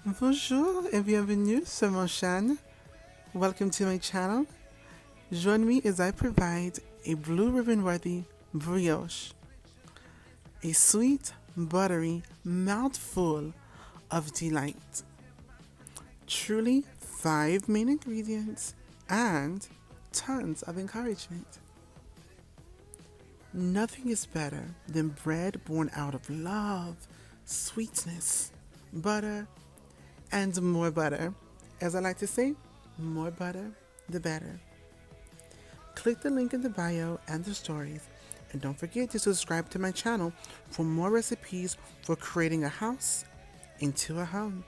Bonjour et bienvenue sur mon chaîne. Welcome to my channel. Join me as I provide a blue ribbon worthy brioche, a sweet, buttery mouthful of delight. Truly 5 main ingredients and tons of encouragement. Nothing is better than bread born out of love, sweetness, butter, and more butter. As I like to say, more butter, the better. Click the link in the bio and the stories, and don't forget to subscribe to my channel for more recipes for creating a house into a home.